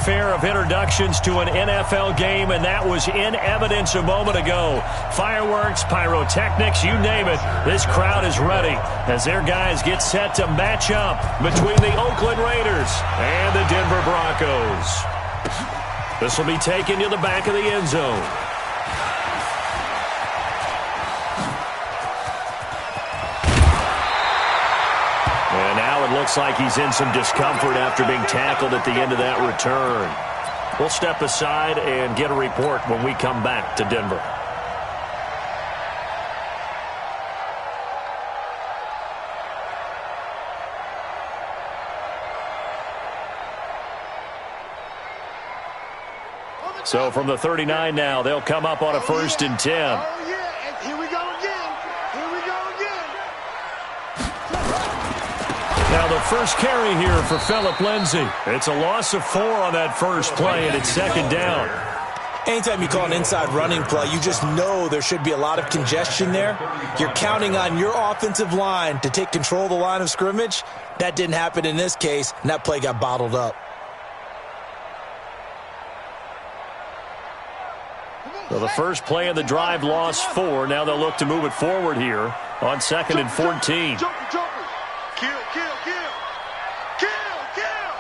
fanfare of introductions to an NFL game, and that was in evidence a moment ago. Fireworks, pyrotechnics, you name it. This crowd is ready as their guys get set to match up between the Oakland Raiders and the Denver Broncos. This will be taken to the back of the end zone. And now it looks like he's in some discomfort after being tackled at the end of that return. We'll step aside and get a report when we come back to Denver. So from the 39 now, they'll come up on a 1st and 10. Oh, yeah, and here we go again. Here we go again. Now the first carry here for Phillip Lindsay. It's a loss of 4 on that first play, and it's 2nd down. Anytime you call an inside running play, you just know there should be a lot of congestion there. You're counting on your offensive line to take control of the line of scrimmage. That didn't happen in this case, and that play got bottled up. So the first play of the drive lost 4. Now they'll look to move it forward here on 2nd and 14. Kill, kill, kill. Kill, kill.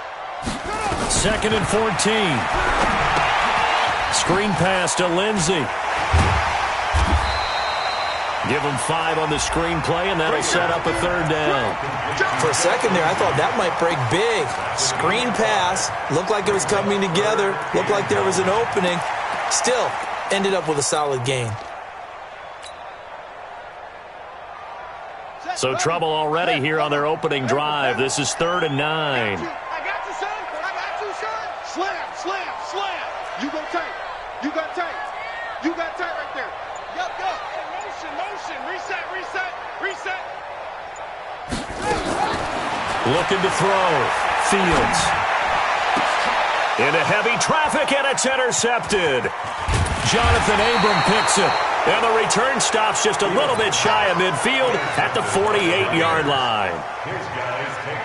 2nd and 14. Screen pass to Lindsay. Give him 5 on the screen play, and that'll set up a 3rd down. For a second there, I thought that might break big. Screen pass. Looked like it was coming together. Looked like there was an opening. Still, ended up with a solid gain. So trouble already here on their opening drive. This is 3rd and 9. I got you, son. I got you, son. Slam. You go tight. You got tight. You got tight right there. Yup. Motion. Reset. Looking to throw. Fields. Into heavy traffic, and it's intercepted. Jonathan Abram picks it. And the return stops just a little bit shy of midfield at the 48-yard line.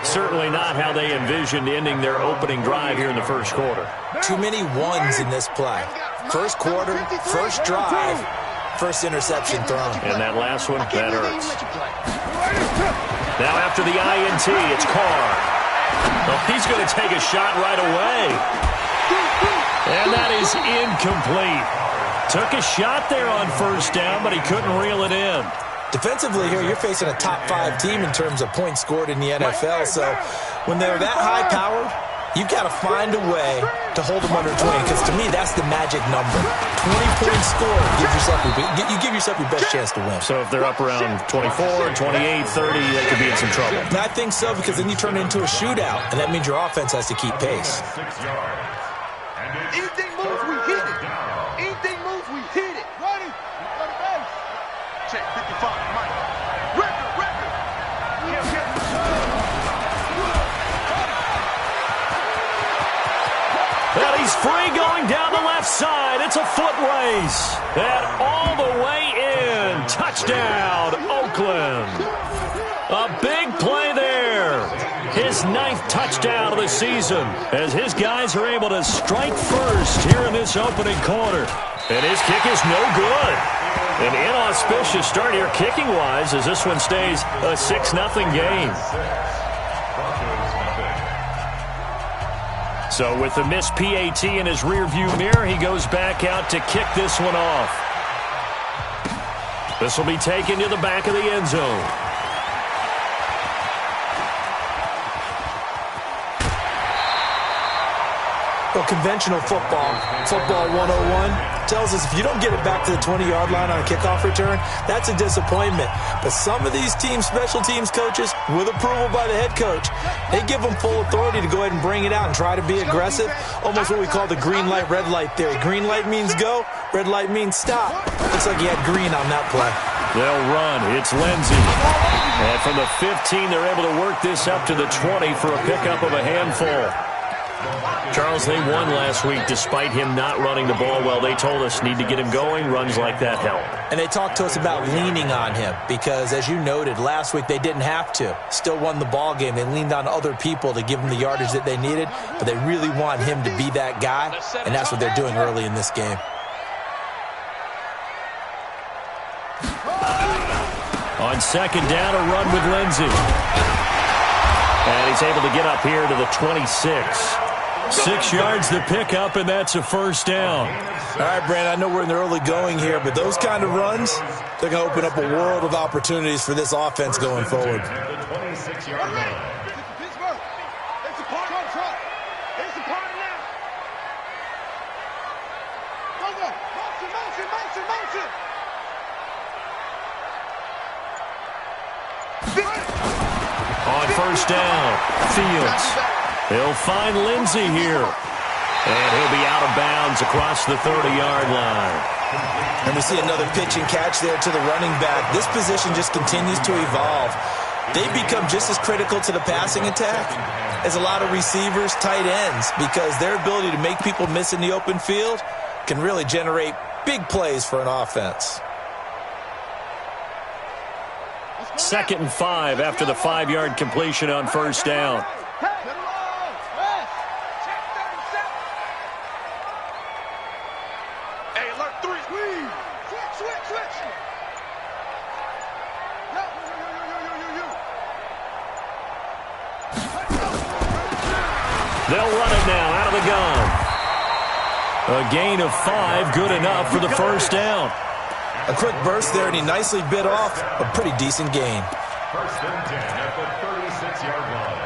Certainly not how they envisioned ending their opening drive here in the first quarter. Too many ones in this play. First quarter, first drive, first interception thrown. And that last one, that hurts. Now after the INT, it's Carr. Well, he's going to take a shot right away. And that is incomplete. Took a shot there on 1st down, but he couldn't reel it in. Defensively here, you're facing a top 5 team in terms of points scored in the NFL. So when they're that high-powered, you've got to find a way to hold them under 20. Because to me, that's the magic number. 20 points scored, you give yourself your best chance to win. So if they're up around 24, 28, 30, they could be in some trouble. And I think so, because then you turn it into a shootout, and that means your offense has to keep pace. Anything moves, we hit it. Ready? Check 55, Mike. Record. And he's free going down the left side. It's a foot race. And all the way in. Touchdown, Oakland. A big play there. His 9th touchdown of the season as his guys are able to strike first here in this opening quarter. And his kick is no good. An inauspicious start here kicking-wise as this one stays a 6-0 game. So with the missed PAT in his rearview mirror, he goes back out to kick this one off. This will be taken to the back of the end zone. Well, conventional football 101, tells us if you don't get it back to the 20-yard line on a kickoff return, that's a disappointment. But some of these teams, special teams coaches, with approval by the head coach, they give them full authority to go ahead and bring it out and try to be aggressive. Almost what we call the green light, red light theory. Green light means go, red light means stop. Looks like he had green on that play. They'll run. It's Lindsay. And from the 15, they're able to work this up to the 20 for a pickup of a handful. Charles, they won last week despite him not running the ball well. They told us need to get him going. Runs like that help. And they talked to us about leaning on him because, as you noted, last week they didn't have to. Still won the ball game. They leaned on other people to give them the yardage that they needed, but they really want him to be that guy, and that's what they're doing early in this game. On second down, a run with Lindsey. And he's able to get up here to the 26. 6 yards to pick up, and that's a first down. All right, Brandon, I know we're in the early going here, but those kind of runs, they're going to open up a world of opportunities for this offense going forward. On first down, Fields. He'll find Lindsey here. And he'll be out of bounds across the 30-yard line. And we see another pitch and catch there to the running back. This position just continues to evolve. They become just as critical to the passing attack as a lot of receivers, tight ends, because their ability to make people miss in the open field can really generate big plays for an offense. 2nd and 5 after the 5-yard completion on first down. They'll run it now out of the gun. A gain of 5, good enough for the first down. A quick burst there, and he nicely bit off a pretty decent gain. First and 10 at the 36-yard line.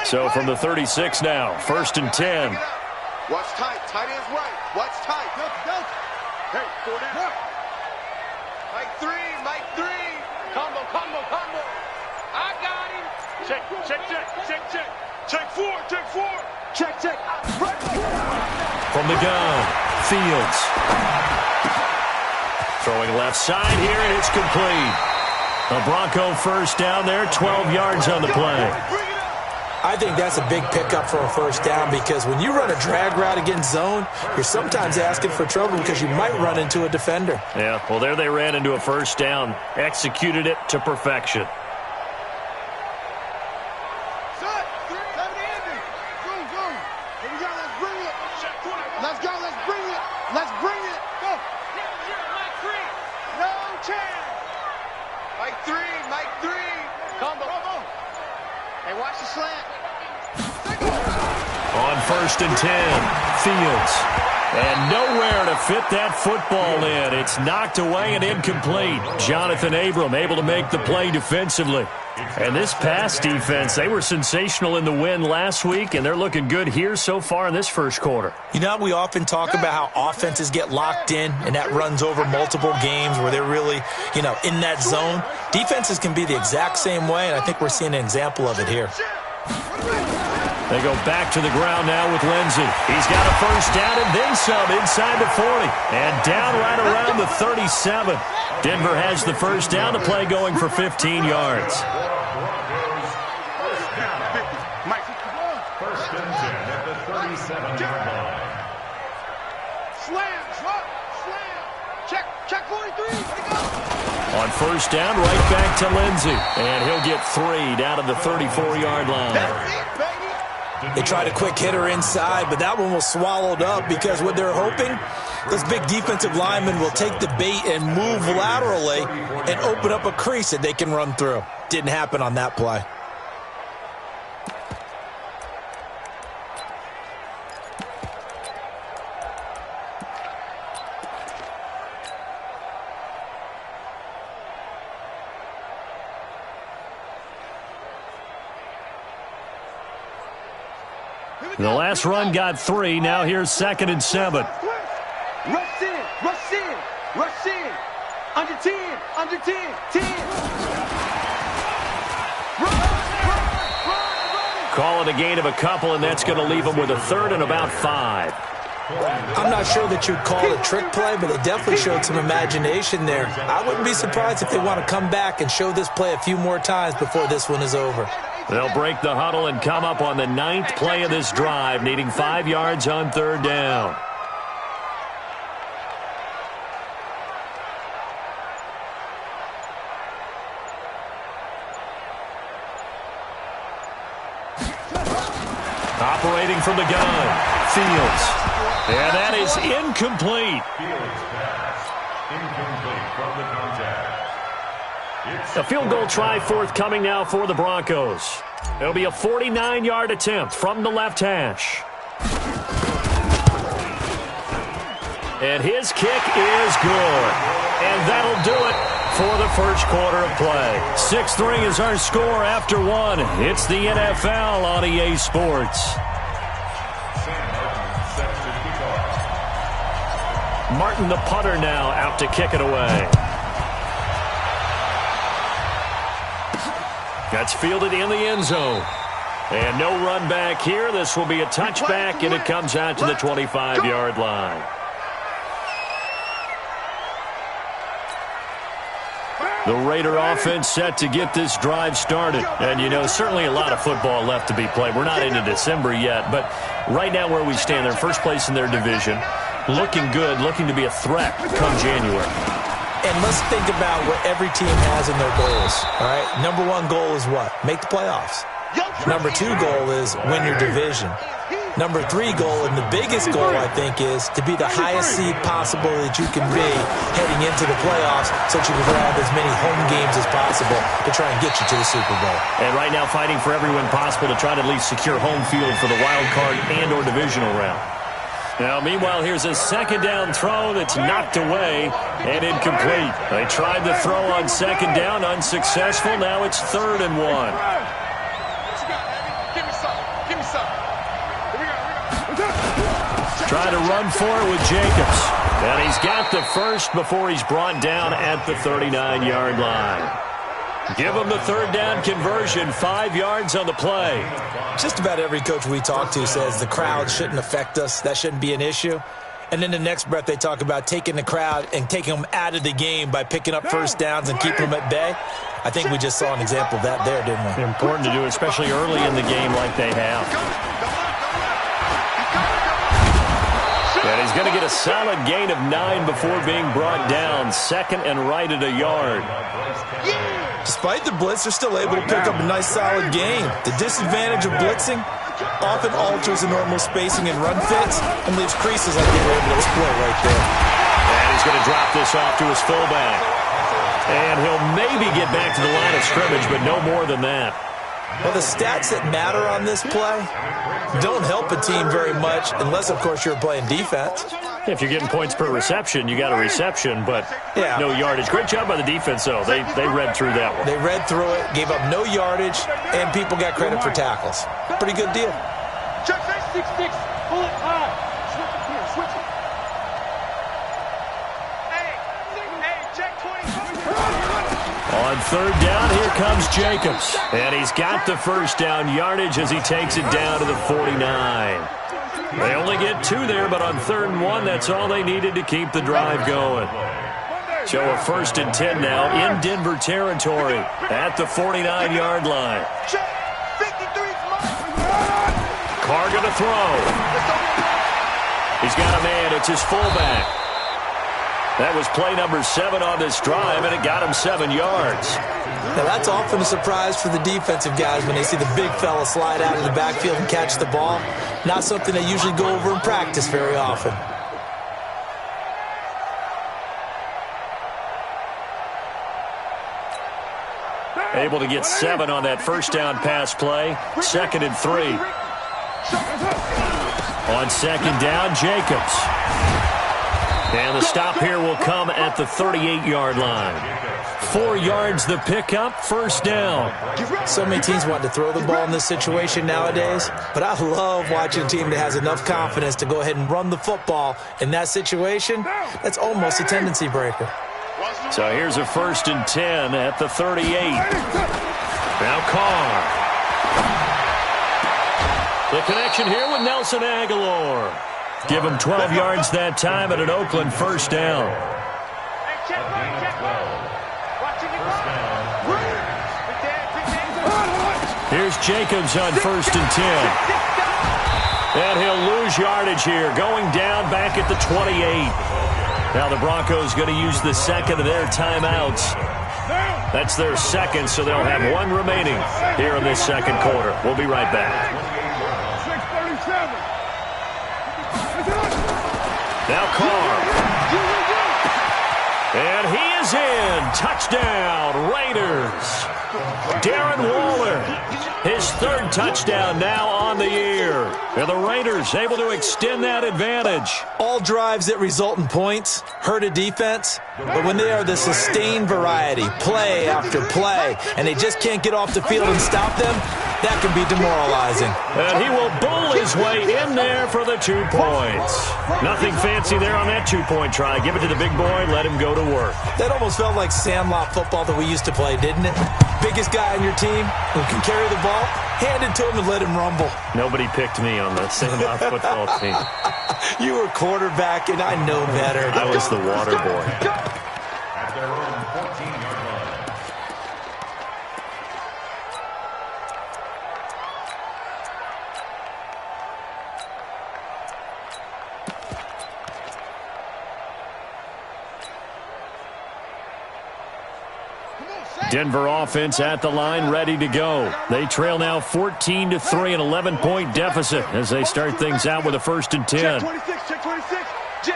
So from the 36 now, 1st and 10. Watch tight. Tight ends right. Watch tight. Hey, 4 down. Mike 3. Combo. I got him. Check. Check 4. Check. From the gun, Fields. Throwing left side here, and it's complete. A Bronco first down there, 12 yards on the play. I think that's a big pickup for a first down because when you run a drag route against zone, you're sometimes asking for trouble because you might run into a defender. Yeah, well, there they ran into a first down. Executed it to perfection. Let's bring it. Go. No chance. Mike 3. Combo. Hey, watch the slant. On 1st and 10, Fields. And nowhere to fit that football in. It's knocked away and incomplete. Jonathan Abram able to make the play defensively. And this pass defense, they were sensational in the win last week, and they're looking good here so far in this first quarter. You know, we often talk about how offenses get locked in, and that runs over multiple games where they're really, in that zone. Defenses can be the exact same way, and I think we're seeing an example of it here. They go back to the ground now with Lindsey. He's got a first down and then some inside the 40. And down right around the 37. Denver has the first down, the play going for 15 yards. First and 10 at the 37-yard line. Slam. Check 43. On first down, right back to Lindsey. And he'll get 3 down to the 34-yard line. That's it, baby. They tried a quick hitter inside, but that one was swallowed up because what they're hoping, those big defensive linemen will take the bait and move laterally and open up a crease that they can run through. Didn't happen on that play. The last run got 3. Now here's 2nd and 7. Rush in. Under 10. 10. Call it a gain of a couple, and that's going to leave them with a 3rd and about 5. I'm not sure that you'd call it a trick play, but they definitely showed some imagination there. I wouldn't be surprised if they want to come back and show this play a few more times before this one is over. They'll break the huddle and come up on the 9th play of this drive, needing 5 yards on 3rd down. Operating from the gun, Fields. And that is incomplete. Fields pass. Incomplete from the contact. A field goal try forthcoming now for the Broncos. It'll be a 49-yard attempt from the left hash. And his kick is good. And that'll do it for the first quarter of play. 6-3 is our score after 1. It's the NFL on EA Sports. Martin, the punter, now out to kick it away. That's fielded in the end zone. And no run back here. This will be a touchback, and it comes out to the 25-yard line. The Raider offense set to get this drive started. And, you know, certainly a lot of football left to be played. We're not into December yet, but right now where we stand, they're first place in their division. Looking good, looking to be a threat come January. And let's think about what every team has in their goals, all right? Number 1 goal is what? Make the playoffs. Number 2 goal is win your division. Number 3 goal, and the biggest goal, I think, is to be the highest seed possible that you can be heading into the playoffs so that you can grab as many home games as possible to try and get you to the Super Bowl. And right now fighting for every win possible to try to at least secure home field for the wild card and or divisional round. Now, meanwhile, here's a second down throw that's knocked away and incomplete. They tried to throw on second down, unsuccessful. Now it's 3rd and 1. Trying to run for it with Jacobs. And he's got the first before he's brought down at the 39-yard line. Give him the 3rd down conversion, 5 yards on the play. Just about every coach we talk to says the crowd shouldn't affect us. That shouldn't be an issue. And in the next breath, they talk about taking the crowd and taking them out of the game by picking up first downs and keeping them at bay. I think we just saw an example of that there, didn't we? Important to do, especially early in the game like they have. And he's going to get a solid gain of 9 before being brought down. 2nd and right at a yard. Despite the blitz, they're still able to pick up a nice solid gain. The disadvantage of blitzing often alters the normal spacing and run fits and leaves creases like they were able to exploit right there. And he's going to drop this off to his fullback. And he'll maybe get back to the line of scrimmage, but no more than that. Well, the stats that matter on this play don't help a team very much unless, of course, you're playing defense. If you're getting points per reception, you got a reception, but no yardage. Great job by the defense, though. They read through that one. They read through it, gave up no yardage, and people got credit for tackles. Pretty good deal. Check 6-6, pull it high. Switch it here, switch it. Hey, check 20. On 3rd down, here comes Jacobs. And he's got the first down yardage as he takes it down to the 49. They only get 2 there, but on 3rd and 1, that's all they needed to keep the drive going. So a 1st and 10 now in Denver territory at the 49-yard line. Carr going to throw. He's got a man. It's his fullback. That was play number 7 on this drive, and it got him 7 yards. Now, that's often a surprise for the defensive guys when they see the big fella slide out of the backfield and catch the ball. Not something they usually go over in practice very often. Able to get 7 on that first down pass play. 2nd and 3. On 2nd down, Jacobs. And the stop here will come at the 38-yard line. 4 yards the pickup, 1st down. So many teams want to throw the ball in this situation nowadays, but I love watching a team that has enough confidence to go ahead and run the football in that situation. That's almost a tendency breaker. So here's a 1st and 10 at the 38. Now Carr. The connection here with Nelson Aguilar. Give him 12 yards that time and an Oakland first down. Here's Jacobs on 1st and 10. And he'll lose yardage here, going down back at the 28. Now the Broncos going to use the second of their timeouts. That's their second, so they'll have one remaining here in this second quarter. We'll be right back. Now Carr. And he is in. Touchdown, Raiders. Darren Waller, his 3rd touchdown now on the year. And the Raiders able to extend that advantage. All drives that result in points hurt a defense, but when they are the sustained variety, play after play, and they just can't get off the field and stop them, that can be demoralizing. And he will bowl his way in there for the 2 points. Nothing fancy there on that 2-point try. Give it to the big boy, let him go to work. That almost felt like sandlot football that we used to play, didn't it? Biggest guy on your team who can carry the ball, hand it to him and let him rumble. Nobody picked me on the sandlot football team. You were quarterback, and I know better. I was the water boy. At their own 14-yard line. Denver offense at the line, ready to go. They trail now 14-3, an 11-point deficit as they start things out with a 1st and 10. Check 26, check 26. Jim.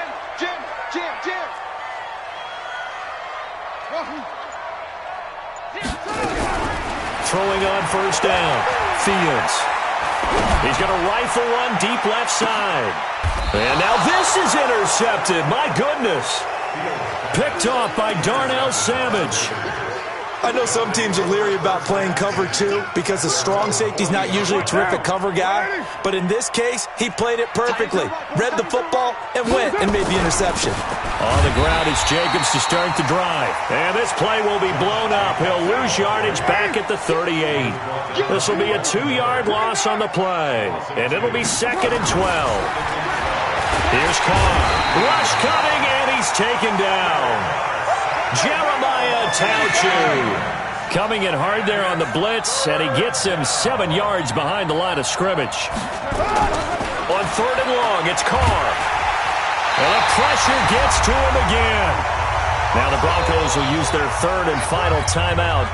Throwing on 1st down. Fields. He's going to rifle one deep left side. And now this is intercepted. My goodness. Picked off by Darnell Savage. I know some teams are leery about playing cover 2 because the strong safety's not usually a terrific cover guy. But in this case, he played it perfectly. Read the football and went and made the interception. On the ground is Jacobs to start the drive. And this play will be blown up. He'll lose yardage back at the 38. This will be a 2-yard loss on the play. And it'll be 2nd and 12. Here's Carr. Rush coming, and he's taken down. Jeremiah Tauchu coming in hard there on the blitz, and he gets him 7 yards behind the line of scrimmage. On 3rd and long, it's Carr. And the pressure gets to him again. Now the Broncos will use their 3rd and final timeout.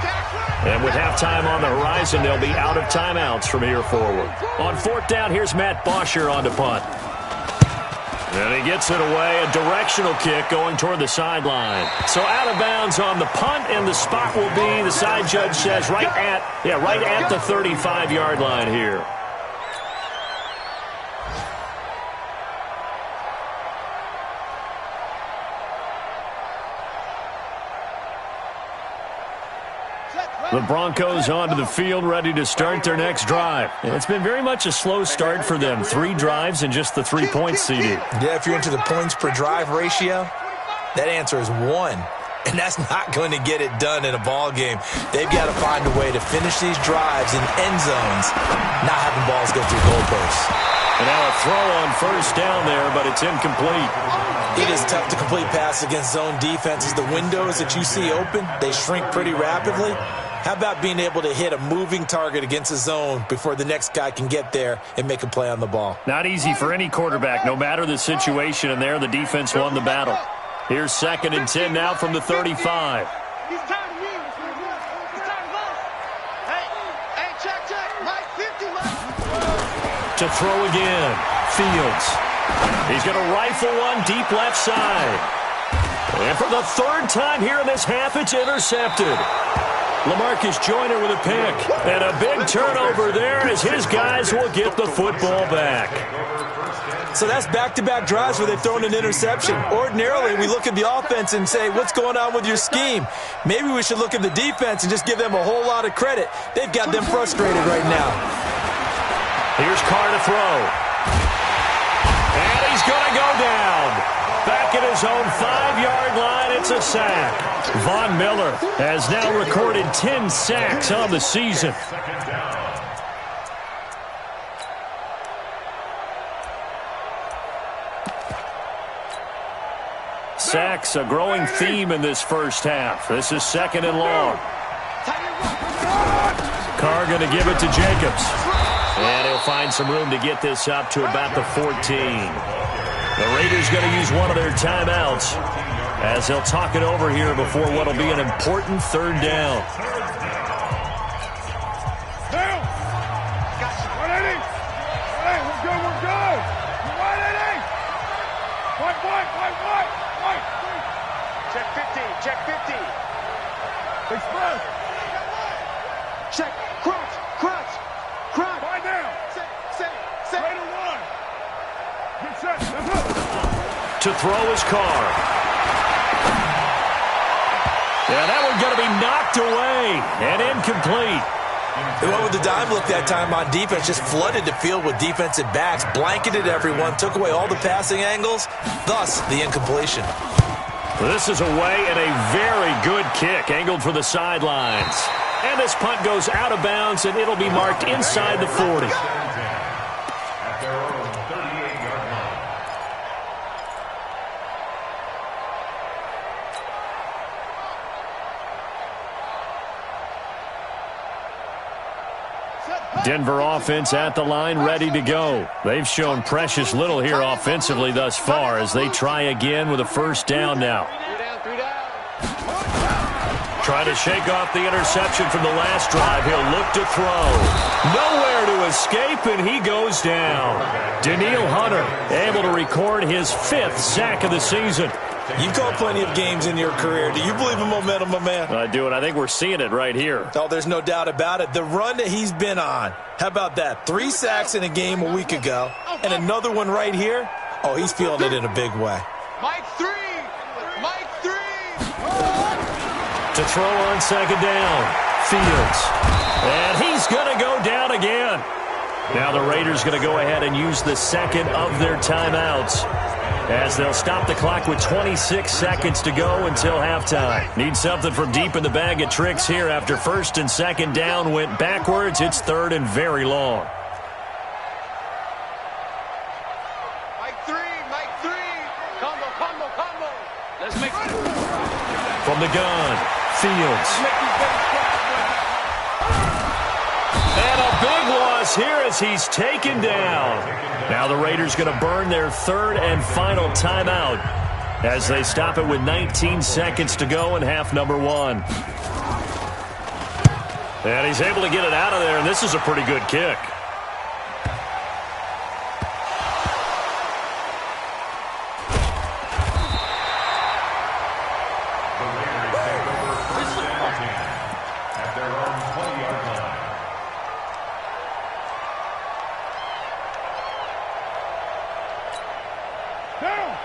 And with halftime on the horizon, they'll be out of timeouts from here forward. On 4th down, here's Matt Bosher on to punt. And he gets it away, a directional kick going toward the sideline. So out of bounds on the punt, and the spot will be, the side judge says, right at the 35-yard line here. The Broncos onto the field, ready to start their next drive. And it's been very much a slow start for them. 3 drives and just the 3 points seeded. Yeah, if you're into the points per drive ratio, that answer is 1. And that's not going to get it done in a ball game. They've got to find a way to finish these drives in end zones, not having balls go through goalposts. And now a throw on 1st down there, but it's incomplete. It is tough to complete passes against zone defenses. The windows that you see open, they shrink pretty rapidly. How about being able to hit a moving target against a zone before the next guy can get there and make a play on the ball? Not easy for any quarterback, no matter the situation, and there the defense won the battle. Here's 2nd and 10 now from the 35. He's tired of you. He's tired of us. Hey, check. Mike 50, Mike. To throw again. Fields. He's going to rifle one deep left side. And for the 3rd time here in this half, it's intercepted. LaMarcus Joyner with a pick. And a big turnover there as his guys will get the football back. So that's back-to-back drives where they've thrown an interception. Ordinarily, we look at the offense and say, what's going on with your scheme? Maybe we should look at the defense and just give them a whole lot of credit. They've got them frustrated right now. Here's Carr to throw. And he's going to go down. Back at his own 5-yard line, it's a sack. Von Miller has now recorded 10 sacks on the season. sacks, a growing theme in this first half. This is 2nd and long. Carr going to give it to Jacobs. And he'll find some room to get this up to about the 14. The Raiders going to use one of their timeouts as they'll talk it over here before what will be an important 3rd down. Check 50, check 50. Express. Check, crunch, crunch, crunch. Right now. Set. Right on line. Get set. That's it. To throw his Carr. Yeah, that one's going to be knocked away and incomplete. They went with the dime look that time on defense, just flooded the field with defensive backs, blanketed everyone, took away all the passing angles, thus the incompletion. This is away and a very good kick, angled for the sidelines. And this punt goes out of bounds, and it'll be marked inside the 40. At their own 38-yard line. Denver offense at the line, ready to go. They've shown precious little here offensively thus far as they try again with a 1st down now. Trying to shake off the interception from the last drive. He'll look to throw. Nowhere to escape, and he goes down. Danielle Hunter able to record his 5th sack of the season. You've called plenty of games in your career. Do you believe in momentum, my man? I do, and I think we're seeing it right here. Oh, there's no doubt about it. The run that he's been on. How about that? 3 sacks in a game a week ago, and another one right here. Oh, he's feeling it in a big way. Mike 3. Mike 3. To throw on 2nd down. Fields. And he's going to go down again. Now the Raiders going to go ahead and use the 2nd of their timeouts as they'll stop the clock with 26 seconds to go until halftime. Need something from deep in the bag of tricks here after 1st and 2nd down went backwards. It's 3rd and very long. Mike 3. Mike 3. Combo. Let's make it. From the gun, Fields. And a big loss here as he's taken down. Now the Raiders going to burn their 3rd and final timeout as they stop it with 19 seconds to go in half number 1. And he's able to get it out of there, and this is a pretty good kick. At their own 20-yard line.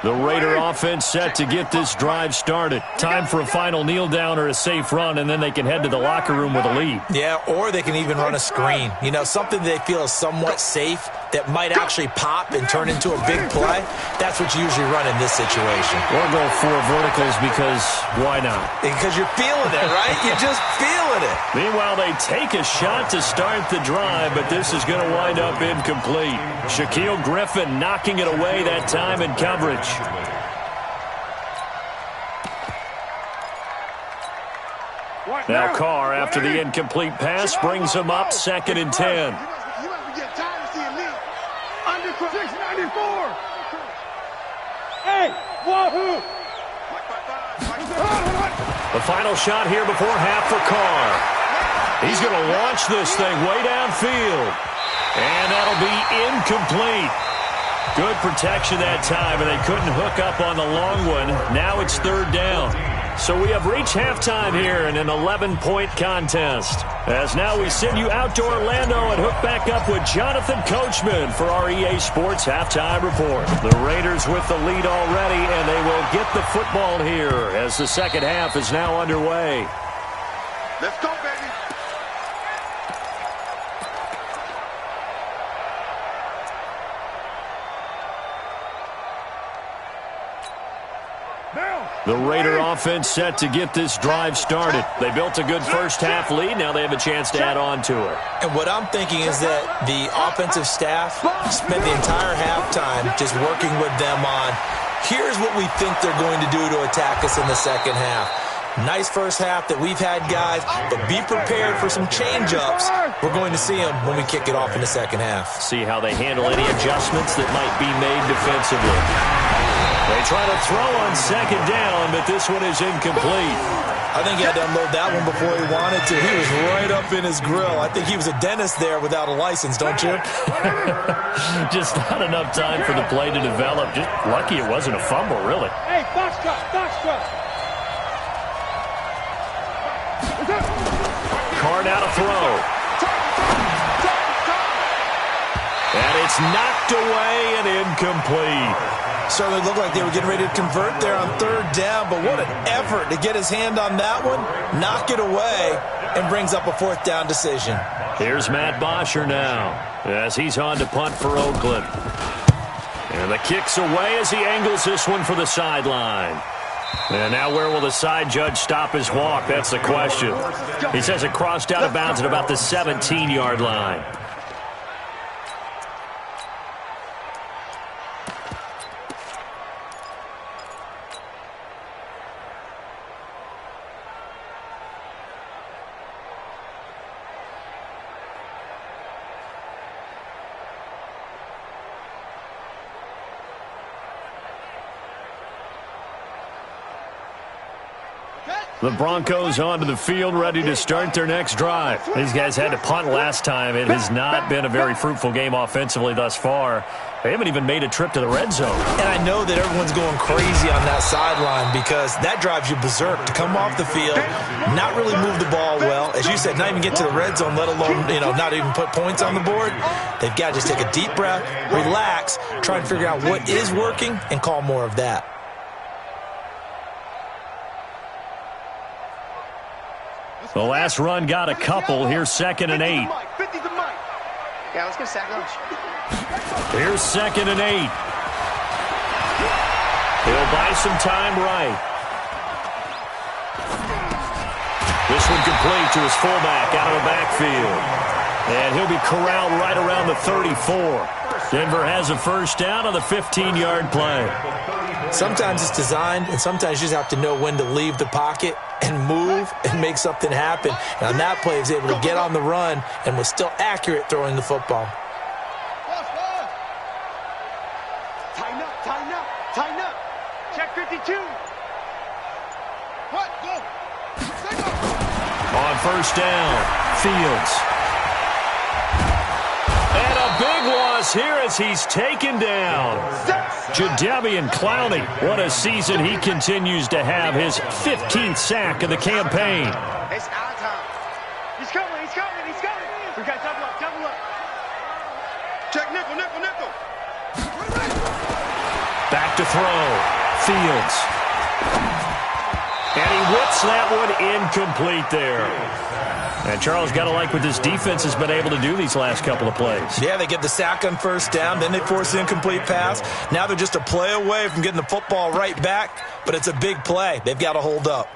The Raider offense set to get this drive started. Time for a final kneel down or a safe run, and then they can head to the locker room with a lead. Yeah, or they can even run a screen. You know, something they feel is somewhat safe that might actually pop and turn into a big play. That's what you usually run in this situation. Or go 4 verticals because why not? Because you're feeling it, right? You're just feeling it. Meanwhile, they take a shot to start the drive, but this is going to wind up incomplete. Shaquille Griffin knocking it away that time in coverage. Now Carr, after the incomplete pass, brings him up 2nd and 10. You must be getting tired of seeing me. Under 694. Hey, wahoo! The final shot here before half for Carr. He's going to launch this thing way downfield. And that'll be incomplete. Good protection that time, and they couldn't hook up on the long one. Now it's 3rd down. So we have reached halftime here in an 11-point contest. As now we send you out to Orlando and hook back up with Jonathan Coachman for our EA Sports Halftime Report. The Raiders with the lead already, and they will get the football here as the second half is now underway. Let's go, baby. The Raider offense set to get this drive started. They built a good first half lead. Now they have a chance to add on to it. And what I'm thinking is that the offensive staff spent the entire halftime just working with them on Here's what we think they're going to do to attack us in the second half. Nice first half that we've had, guys, but be prepared for some change-ups. We're going to see them when we kick it off in the second half. See how they handle any adjustments that might be made defensively. They try to throw on second down, but this one is incomplete. I think he had to unload that one before he wanted to. He was right up in his grill. I think he was a dentist there without a license, don't you? Just not enough time for the play to develop. Just lucky it wasn't a fumble, really. Hey, box truck, box truck. Carr now to throw. And it's knocked away and incomplete. Certainly looked like they were getting ready to convert there on third down, but what an effort to get his hand on that one, knock it away, and brings up a fourth down decision. Here's Matt Bosher now as he's on to punt for Oakland. And the kick's away as he angles this one for the sideline. And now where will the side judge stop his walk? That's the question. He says it crossed out of bounds at about the 17-yard line. The Broncos onto the field, ready to start their next drive. These guys had to punt last time. It has not been a very fruitful game offensively thus far. They haven't even made a trip to the red zone. And I know that everyone's going crazy on that sideline because that drives you berserk to come off the field, not really move the ball well. As you said, not even get to the red zone, let alone, not even put points on the board. They've got to just take a deep breath, relax, try and figure out what is working, and call more of that. The last run got a couple. Here's 2nd and 8. Yeah, let's get sack lunch. Here's 2nd and 8. He'll buy some time right. This one complete to his fullback out of the backfield. And he'll be corralled right around the 34. Denver has a first down on the 15-yard play. Sometimes it's designed, and sometimes you just have to know when to leave the pocket and move and make something happen. And on that play, he was able to get on the run and was still accurate throwing the football. Tighten up, tighten up, tighten up. Check 52. What? Go. On first down, Fields. And a big loss here as he's taken down. Jadeveon Clowney, what a season he continues to have, his 15th sack of the campaign. It's our time. He's coming, he's coming, he's coming. We got double up, double up. Check nickel, nickel, nickel. Back to throw, Fields. And he whips that one incomplete there. And Charles, got to like what this defense has been able to do these last couple of plays. Yeah, they get the sack on first down, then they force the incomplete pass. Now they're just a play away from getting the football right back, but it's a big play. They've got to hold up.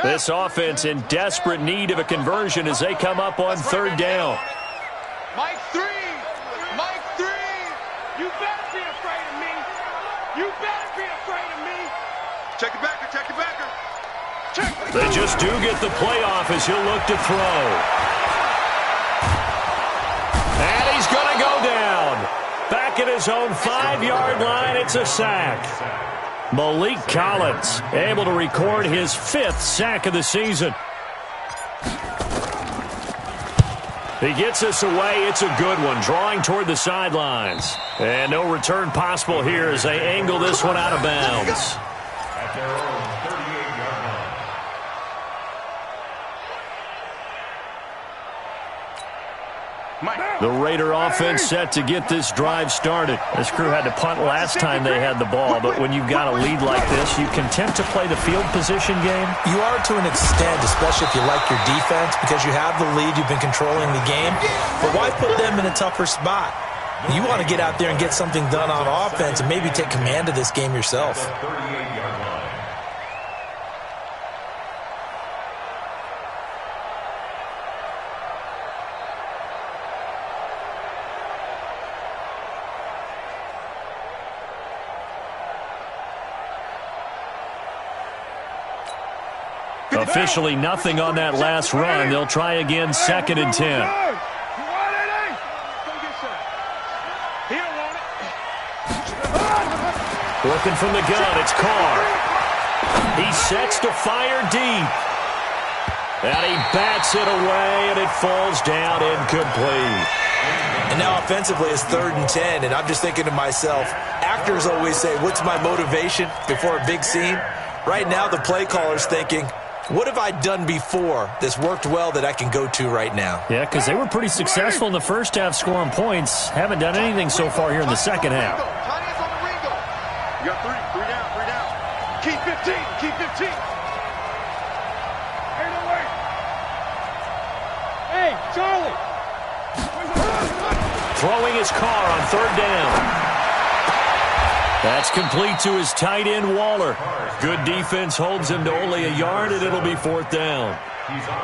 This offense in desperate need of a conversion as they come up on third down. Mike 3. Mike 3. You better be afraid of me. You better be afraid of me. Check it backer, check it backer. Check. They just do get the playoff as he'll look to throw. And he's going to go down. Back at his own 5-yard line, it's a sack. Malik Collins able to record his 5th sack of the season. He gets us away. It's a good one, drawing toward the sidelines. And no return possible here as they angle this one out of bounds. At their own 38-yard line. The Raider offense set to get this drive started. This crew had to punt last time they had the ball, but when you've got a lead like this, you can tempt to play the field position game. You are to an extent, especially if you like your defense, because you have the lead, you've been controlling the game. But why put them in a tougher spot? You want to get out there and get something done on offense and maybe take command of this game yourself. 38-yard line. Officially nothing on that last run. They'll try again, 2nd and 10. Looking from the gun, it's Carr. He sets to fire deep. And he bats it away, and it falls down incomplete. And now offensively it's 3rd and 10, and I'm just thinking to myself, actors always say, what's my motivation before a big scene? Right now the play caller's thinking, what have I done before that's worked well that I can go to right now? Yeah, because they were pretty successful in the first half scoring points. Haven't done anything so far here in the second half. You got 3 down. Keep 15, keep 15. Hey, no way. Hey, Charlie. Throwing his car on 3rd down. That's complete to his tight end, Waller. Good defense holds him to only a yard, and it'll be 4th down.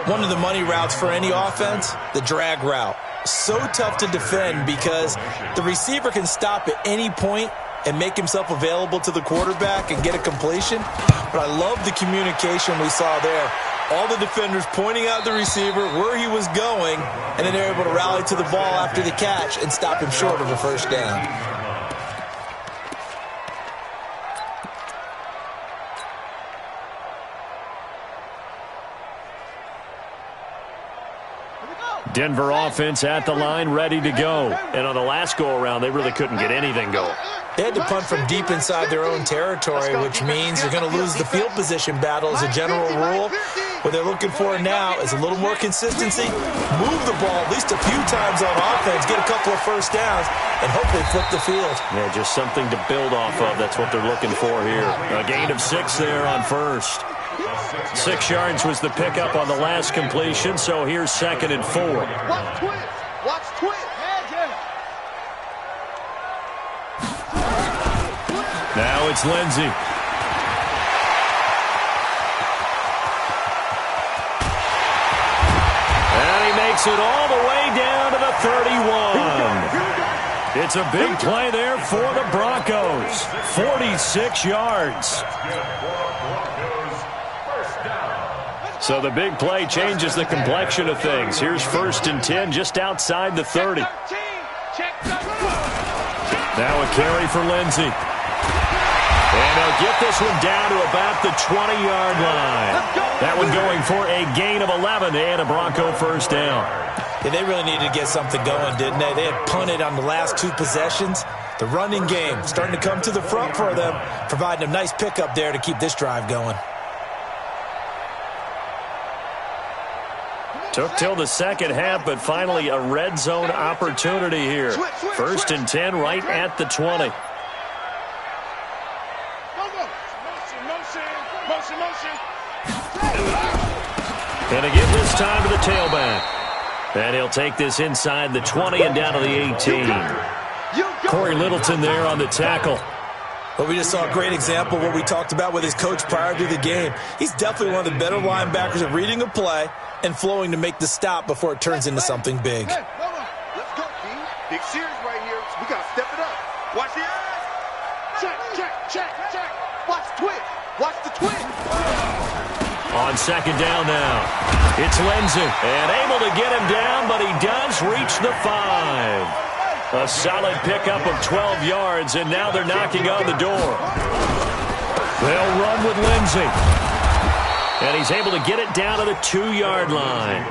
One of the money routes for any offense, the drag route. So tough to defend because the receiver can stop at any point and make himself available to the quarterback and get a completion. But I love the communication we saw there. All the defenders pointing out the receiver, where he was going, and then they're able to rally to the ball after the catch and stop him short of a 1st down. Denver offense at the line, ready to go. And on the last go-around, they really couldn't get anything going. They had to punt from deep inside their own territory, which means you're going to lose the field position battle as a general rule. What they're looking for now is a little more consistency, move the ball at least a few times on offense, get a couple of 1st downs, and hopefully flip the field. Yeah, just something to build off of. That's what they're looking for here. A gain of 6 there on 1st. 6 yards was the pickup on the last completion, so here's 2nd and 4. Watch twist. Watch twist. Now it's Lindsey. And he makes it all the way down to the 31. It's a big play there for the Broncos. 46 yards. So the big play changes the complexion of things. Here's 1st and 10 just outside the 30. Now a carry for Lindsey. And they'll get this one down to about the 20-yard line. That one going for a gain of 11 and a Bronco 1st down. Yeah, they really needed to get something going, didn't they? They had punted on the last 2 possessions. The running game starting to come to the front for them, providing a nice pickup there to keep this drive going. Took till the second half, but finally a red zone opportunity here. 1st and 10 right at the 20. And again this time to the tailback. And he'll take this inside the 20 and down to the 18. Corey Littleton there on the tackle. Well, we just saw a great example of what we talked about with his coach prior to the game. He's definitely one of the better linebackers at reading a play and flowing to make the stop before it turns into something big. Hey, let's go, King. Big series right here. We got to step it up. Watch the eyes. Check. Watch the twist. Watch the twist. On 2nd down now, it's Lindsey. And able to get him down, but he does reach the 5. A solid pickup of 12 yards, and now they're knocking on the door. They'll run with Lindsey. And he's able to get it down to the 2-yard line.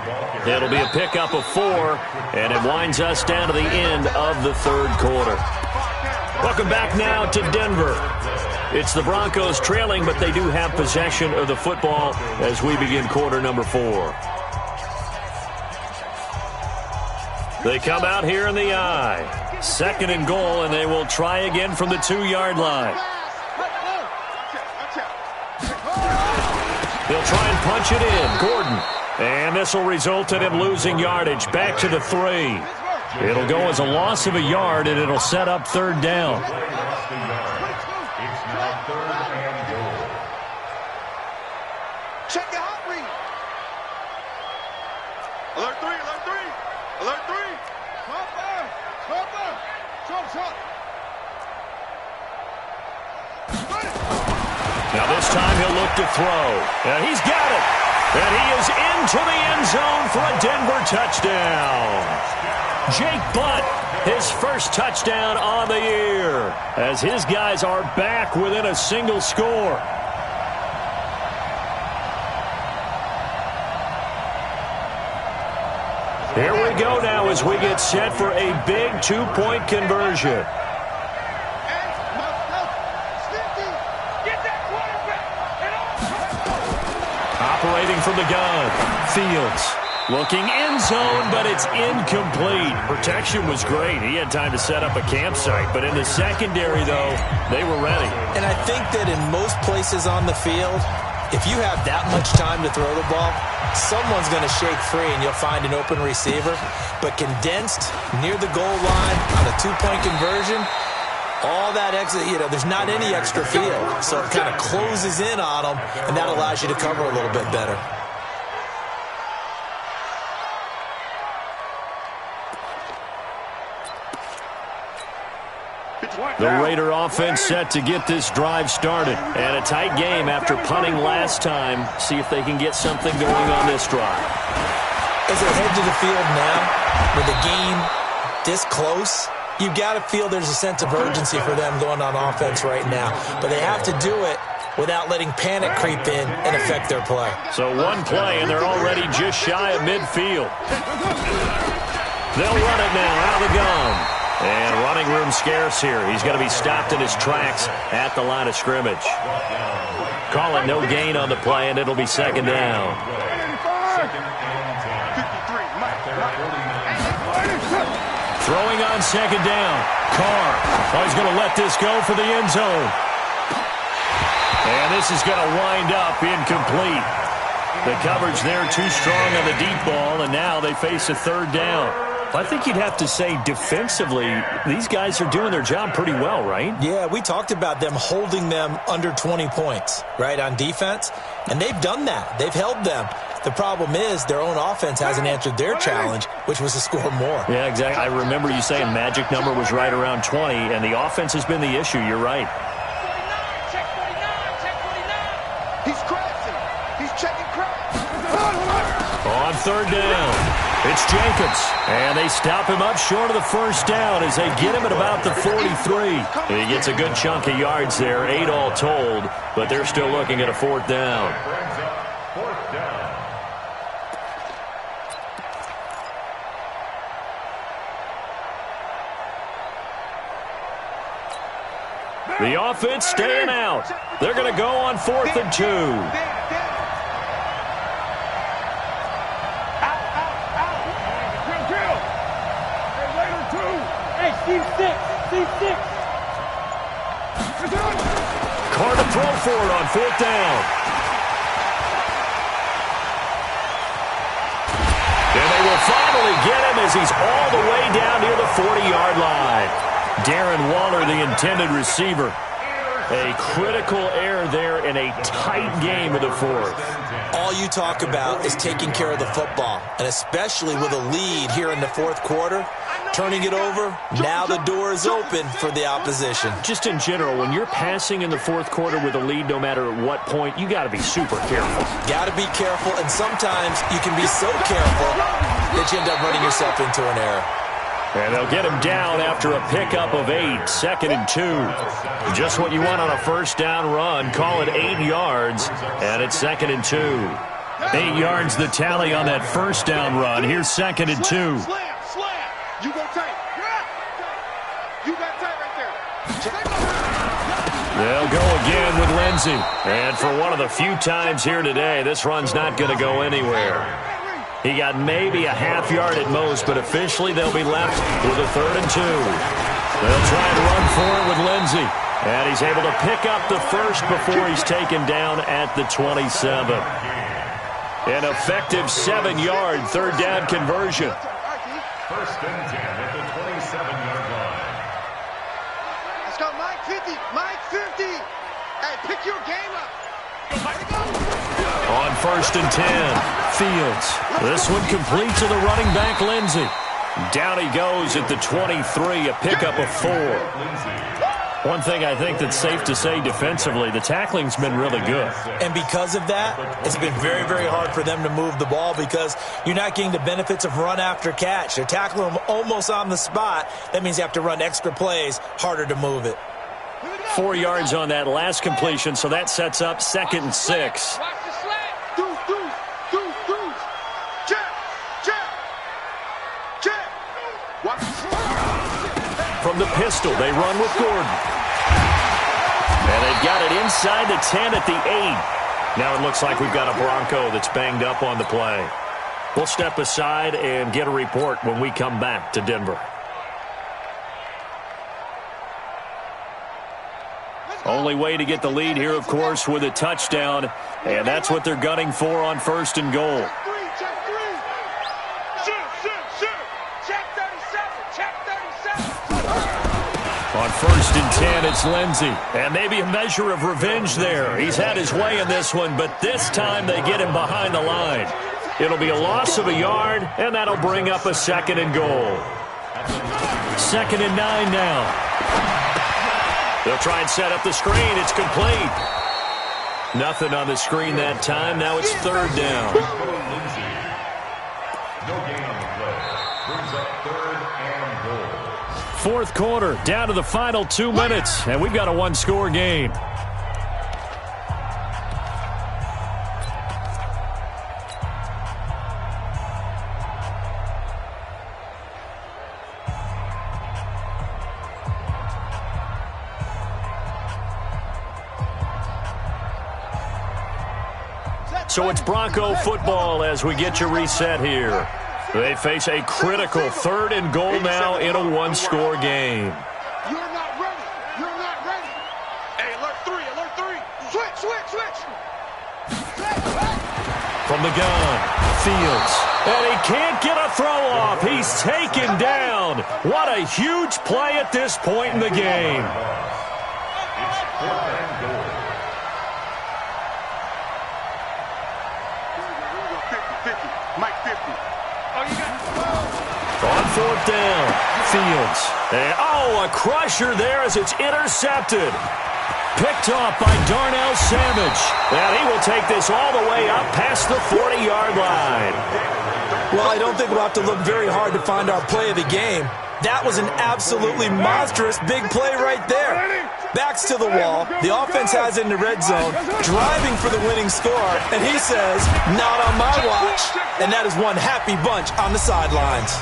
It'll be a pickup of 4, and it winds us down to the end of the 3rd quarter. Welcome back now to Denver. It's the Broncos trailing, but they do have possession of the football as we begin quarter number 4. They come out here in the I. 2nd and goal, and they will try again from the 2-yard line. They'll try and punch it in. Gordon. And this will result in him losing yardage. Back to the 3. It'll go as a loss of a yard, and it'll set up 3rd down. Check your hot read. Alert 3. Stop. Now this time he'll look to throw. And he's got it. And he is into the end zone for a Denver touchdown. Jake Butt, his first touchdown on the year, as his guys are back within a single score. Here we go now as we get set for a big two-point conversion. Operating from the gun, Fields. Looking end zone, but it's incomplete. Protection was great. He had time to set up a campsite. But in the secondary, though, they were ready. And I think that in most places on the field, if you have that much time to throw the ball, someone's going to shake free and you'll find an open receiver. But condensed near the goal line on a two-point conversion, all that exit, there's not any extra field. So it kind of closes in on them, and that allows you to cover a little bit better. The Raider offense set to get this drive started. And a tight game after punting last time. See if they can get something going on this drive. As they head to the field now, with the game this close, you've got to feel there's a sense of urgency for them going on offense right now. But they have to do it without letting panic creep in and affect their play. So one play, and they're already just shy of midfield. They'll run it now out of the gun. And running room scarce here. He's going to be stopped in his tracks at the line of scrimmage. Call it no gain on the play, and it'll be second down. Throwing on second down. Carr. Oh, he's going to let this go for the end zone. And this is going to wind up incomplete. The coverage there too strong on the deep ball, and now they face a third down. I think you'd have to say defensively, these guys are doing their job pretty well, right? Yeah, we talked about them holding them under 20 points, right, on defense. And they've done that. They've held them. The problem is their own offense hasn't answered their challenge, which was to score more. Yeah, exactly. I remember you saying magic number was right around 20, and the offense has been the issue. You're right. Check 49. He's crossing. He's checking cross. On third down. It's Jenkins, and they stop him up short of the first down as they get him at about the 43. He gets a good chunk of yards there, 8 all told, but they're still looking at a fourth down. The offense staying out. They're going to go on 4th and 2. Carr to throw for it on 4th down. And they will finally get him as he's all the way down near the 40-yard line. Darren Waller, the intended receiver. A critical error there in a tight game of the fourth. All you talk about is taking care of the football, and especially with a lead here in the fourth quarter, turning it over, now the door is open for the opposition. Just in general, when you're passing in the fourth quarter with a lead, no matter at what point, you got to be super careful. Got to be careful, and sometimes you can be so careful that you end up running yourself into an error. And they'll get him down after a pickup of 8, 2nd and 2. Just what you want on a first down run. Call it 8 yards, and it's 2nd and 2. 8 yards the tally on that first down run. Here's 2nd and 2. Slam. You go tight. You got tight right there. They'll go again with Lindsey. And for one of the few times here today, this run's not going to go anywhere. He got maybe a half yard at most, but officially they'll be left with a 3rd and 2. They'll try and run for it with Lindsey. And he's able to pick up the first before he's taken down at the 27. An effective 7-yard 3rd down conversion. 1st and 10 at the 27-yard line. Let's go, Mike 50. Mike 50. Hey, pick your game up. On 1st and 10, Fields. This one complete to the running back, Lindsey. Down he goes at the 23, a pickup of 4. One thing I think that's safe to say defensively, the tackling's been really good. And because of that, it's been very, very hard for them to move the ball because you're not getting the benefits of run after catch. They're tackling them almost on the spot. That means you have to run extra plays, harder to move it. 4 yards on that last completion, so that sets up 2nd and 6. From the pistol, they run with Gordon. And they've got it inside the 10 at the 8. Now it looks like we've got a Bronco that's banged up on the play. We'll step aside and get a report when we come back to Denver. Only way to get the lead here, of course, with a touchdown. And that's what they're gunning for on 1st and goal. On 1st and 10, it's Lindsey. And maybe a measure of revenge there. He's had his way in this one, but this time they get him behind the line. It'll be a loss of a yard, and that'll bring up a 2nd and goal. 2nd and 9 now. They'll try and set up the screen. It's complete. Nothing on the screen that time. Now it's 3rd down. No gain on the play. Brings up 3rd and goal. 4th quarter, down to the final 2 minutes, and we've got a 1-score game. So it's Bronco football as we get you reset here. They face a critical 3rd and goal now in a 1-score game. You're not ready. You're not ready. Hey, alert 3, alert 3. Switch. From the gun, Fields. And he can't get a throw off. He's taken down. What a huge play at this point in the game. It's 4th and goal. 50. Mike 50. Oh, you got On 4th down, Fields. And, a crusher there as it's intercepted. Picked off by Darnell Savage. And he will take this all the way up past the 40-yard line. Well, I don't think we'll have to look very hard to find our play of the game. That was an absolutely monstrous big play right there. Backs to the wall. The offense has it in the red zone, driving for the winning score. And he says, not on my watch. And that is one happy bunch on the sidelines.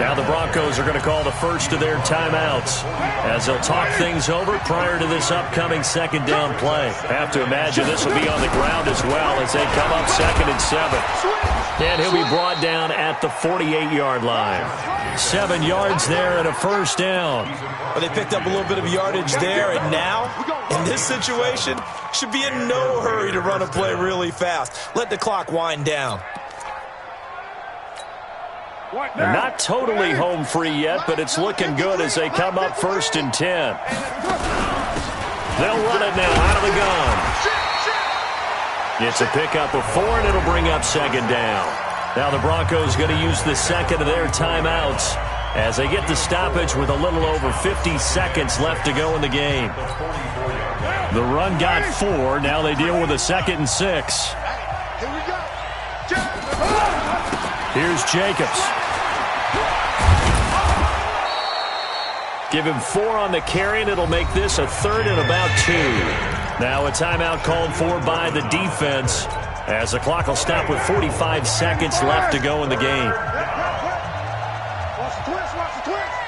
Now the Broncos are going to call the first of their timeouts as they'll talk things over prior to this upcoming 2nd down play. Have to imagine this will be on the ground as well as they come up 2nd and 7. And he'll be brought down at the 48-yard line. 7 yards there and a 1st down. Well, they picked up a little bit of yardage there, and now, in this situation, should be in no hurry to run a play really fast. Let the clock wind down. They're not totally home free yet, but it's looking good as they come up 1st and 10. They'll run it now out of the gun. It's a pickup of 4, and it'll bring up 2nd down. Now the Broncos going to use the 2nd of their timeouts as they get the stoppage with a little over 50 seconds left to go in the game. The run got 4. Now they deal with a 2nd and 6. Here we go. Here's Jacobs. Give him 4 on the carry, and it'll make this a 3rd and about 2. Now a timeout called for by the defense as the clock will stop with 45 seconds left to go in the game. Watch the twist.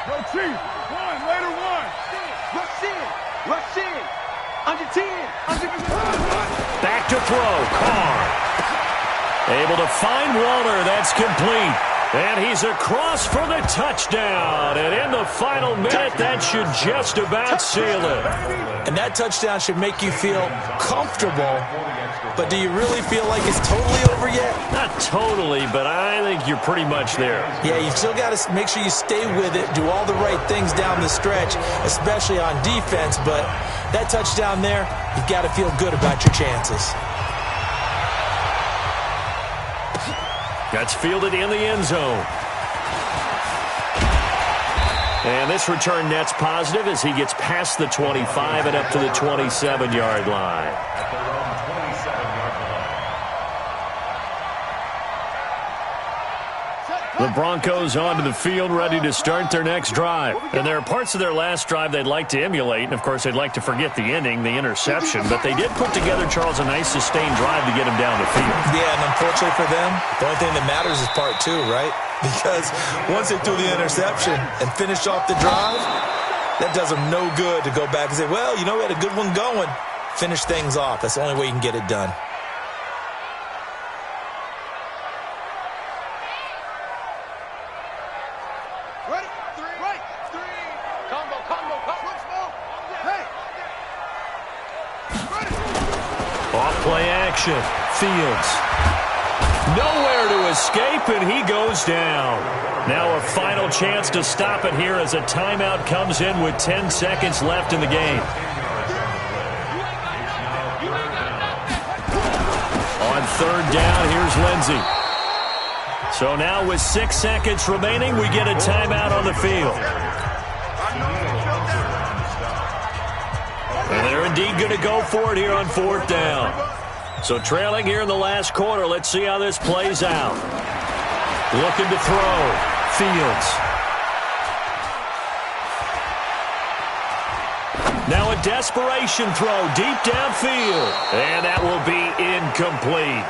Go team. Later one. Rush in. Under 10. Back to throw. Carr. Able to find Walter. That's complete. And he's across for the touchdown. And in the final minute, that should just about seal it. And that touchdown should make you feel comfortable. But do you really feel like it's totally over yet? Not totally, but I think you're pretty much there. Yeah, you still got to make sure you stay with it, do all the right things down the stretch, especially on defense. But that touchdown there, you've got to feel good about your chances. That's fielded in the end zone. And this return net's positive as he gets past the 25 and up to the 27-yard line. At their own 27-yard line. The Broncos onto the field, ready to start their next drive. And there are parts of their last drive they'd like to emulate. And, of course, they'd like to forget the ending, the interception. But they did put together, Charles, a nice sustained drive to get him down the field. Yeah, and unfortunately for them, the only thing that matters is part two, right? Because once they threw the interception and finished off the drive, that does them no good to go back and say, well, you know, we had a good one going. Finish things off. That's the only way you can get it done. Ready? Three. Right. Three. Combo. Switch ball. Hey. Ready. Off play action. Fields. Nowhere to escape, and he goes down. Now a final chance to stop it here as a timeout comes in with 10 seconds left in the game. On third down, here's Lindsey. So now with 6 seconds remaining, we get a timeout on the field. And they're indeed going to go for it here on fourth down. So trailing here in the last quarter, let's see how this plays out. Looking to throw. Fields. Now a desperation throw deep downfield. And that will be incomplete,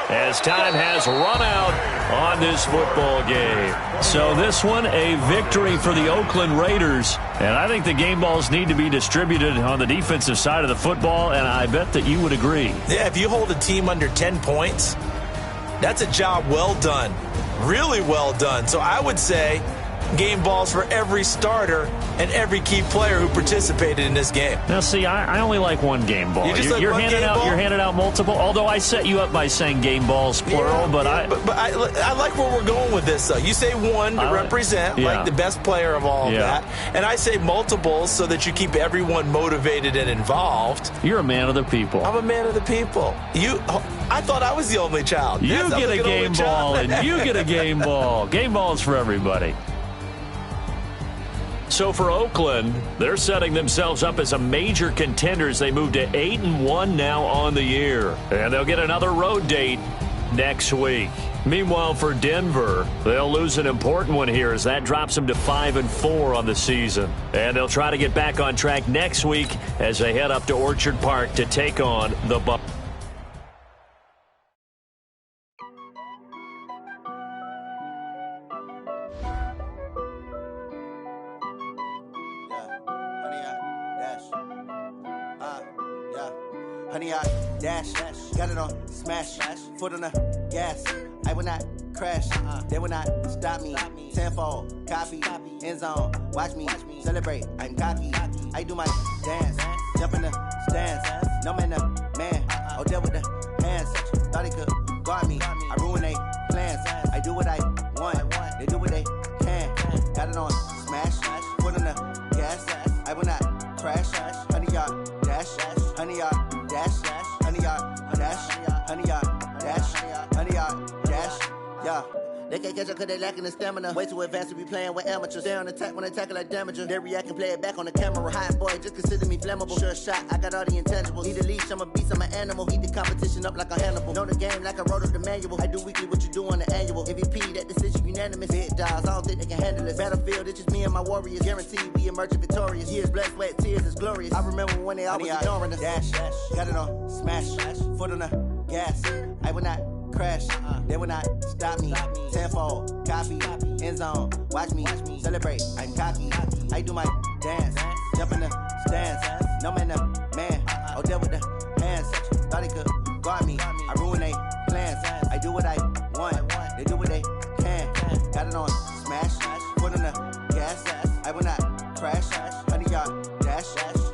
as time has run out on this football game. So this one, a victory for the Oakland Raiders. And I think the game balls need to be distributed on the defensive side of the football, and I bet that you would agree. Yeah, if you hold a team under 10 points, that's a job well done. Really well done. So I would say game balls for every starter and every key player who participated in this game. Now, see, I only like one game ball. You're handing out multiple, although I set you up by saying game balls, plural. Yeah, but I like where we're going with this, though. You say one to represent, like the best player of all of that. And I say multiples so that you keep everyone motivated and involved. You're a man of the people. I'm a man of the people. I thought I was the only child. You get a game ball, and you get a game ball. Game balls for everybody. So for Oakland, they're setting themselves up as a major contender as they move to 8-1 now on the year. And they'll get another road date next week. Meanwhile, for Denver, they'll lose an important one here as that drops them to 5-4 on the season. And they'll try to get back on track next week as they head up to Orchard Park to take on the Bucs. Honey, I dash, got it on smash, foot on the gas. I will not crash, they will not stop me. Tenfold, copy, end zone, watch me celebrate. I'm cocky, I do my dance, jump in the stands. No man, oh, deal with the hands. Thought he could guard me, I ruin they plans. I do what I want, they do what they can. Got it on smash, foot on the gas. I will not crash, honey, y'all dash, honey, y'all dash, honey, y'all dash, honey, y'all dash, honey, y'all dash, yeah. They can't catch up cause they lacking the stamina. Way too advanced to be playing with amateurs. Stay on attack when they tackle like damager. They react and play it back on the camera. Hot boy, just consider me flammable. Sure shot, I got all the intangibles. Need a leash, I'm a beast, I'm an animal. Heat the competition up like a Hannibal. Know the game like I wrote up the manual. I do weekly what you do on the annual. MVP, that decision unanimous. Big dogs, I don't think they can handle it. Battlefield, it's just me and my warriors. Guaranteed we emerging victorious. Years, blood, sweat, tears, is glorious. I remember when they always ignoring us. Dash, got it on smash, foot on the gas. I will not crash, they will not stop me. Tenfold, copy, end zone, watch me celebrate. I'm cocky, I do my dance, jump in the stands. No man, oh, deal with the hands. Thought he could guard me, I ruin they plans. I do what I want, they do what they can. Got it on smash, foot on the gas. I will not crash, honey, y'all dash,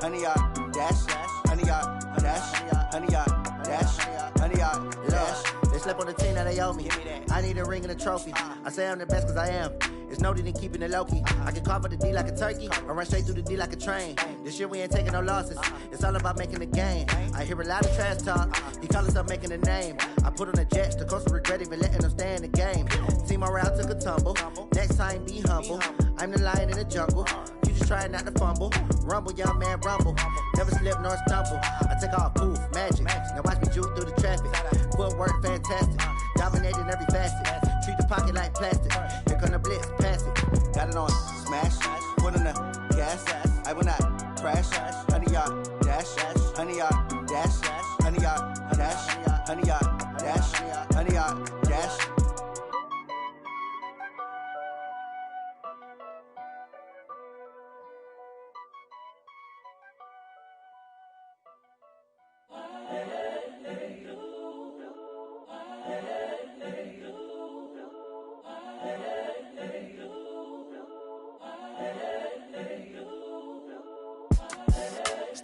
honey, y'all dash, honey, y'all dash, honey, y'all dash, honey, y'all dash. They slept on the team that they owe me. I need a ring and a trophy. I say I'm the best cause I am. It's no need in keeping it low-key. I can carve up the D like a turkey or run straight through the D like a train. This year we ain't taking no losses. It's all about making the game. I hear a lot of trash talk. He call himself making a name. I put on the Jets. The coach regret even letting them stay in the game. Team morale took a tumble. Next time be humble. I'm the lion in the jungle. You just trying not to fumble. Rumble, young man, rumble. Never slip nor stumble. I take off, poof, magic. Now watch me juke through the traffic. Footwork fantastic. Dominating every facet. Treat the pocket like plastic. Here come the blitz, pass it. Got it on smash. Put on the gas. I will not crash. 100-yard dash. 100-yard dash. 100-yard dash. 100-yard dash. 100-yard dash.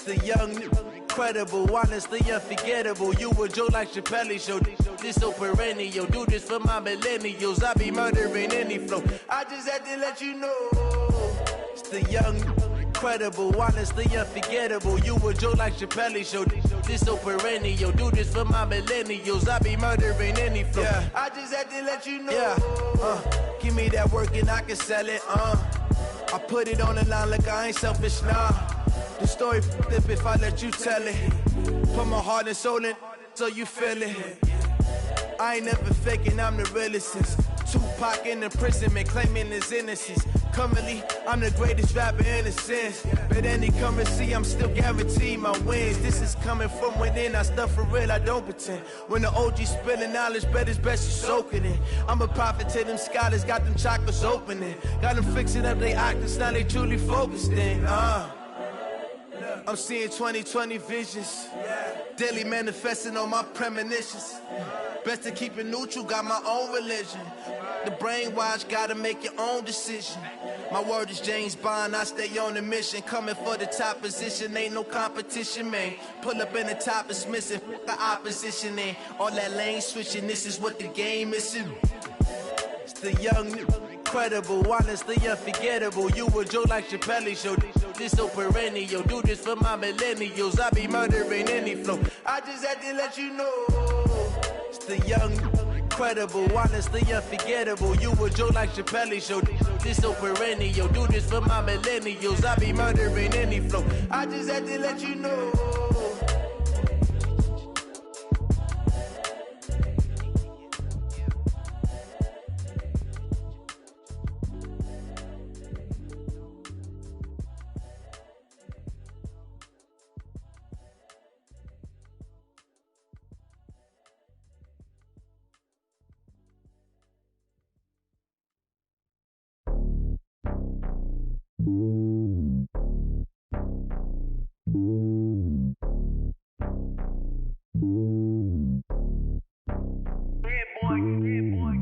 The young, incredible, honestly unforgettable. You a Joe like Chappelle show. This so perennial. Do this for my millennials. I be murdering any flow. I just had to let you know. It's the young, incredible, honestly unforgettable. You a Joe like Chappelle show. This so perennial. Do this for my millennials. I be murdering any flow. Yeah. I just had to let you know. Yeah. Give me that work and I can sell it. I put it on the line like I ain't selfish, nah. The story flip if I let you tell it. Put my heart and soul in so you feel it. I ain't never faking, I'm the realest since Tupac in imprisonment, claiming his innocence. Currently, I'm the greatest rapper in a sense. But any currency, I'm still guaranteed my wins. This is coming from within, I stuff for real, I don't pretend. When the OG spilling knowledge, bet it's best you soak it in. I'm a prophet to them scholars, got them chakras opening. Got them fixing up they octaves, now they truly focused in. I'm seeing 2020 visions. Daily manifesting on my premonitions. Best to keep it neutral, got my own religion. The brainwash, gotta make your own decision. My word is James Bond, I stay on the mission. Coming for the top position, ain't no competition, man. Pull up in the top is missing, fuck the opposition, ain't all that lane switching, this is what the game is. It's the young, incredible, honestly unforgettable. You a Joe like Chappelle show. This so perennial. Do this for my millennials. I be murdering any flow. I just had to let you know. It's the young, incredible, honestly unforgettable. You a Joe like Chappelle show. This so perennial. Do this for my millennials. I be murdering any flow. I just had to let you know.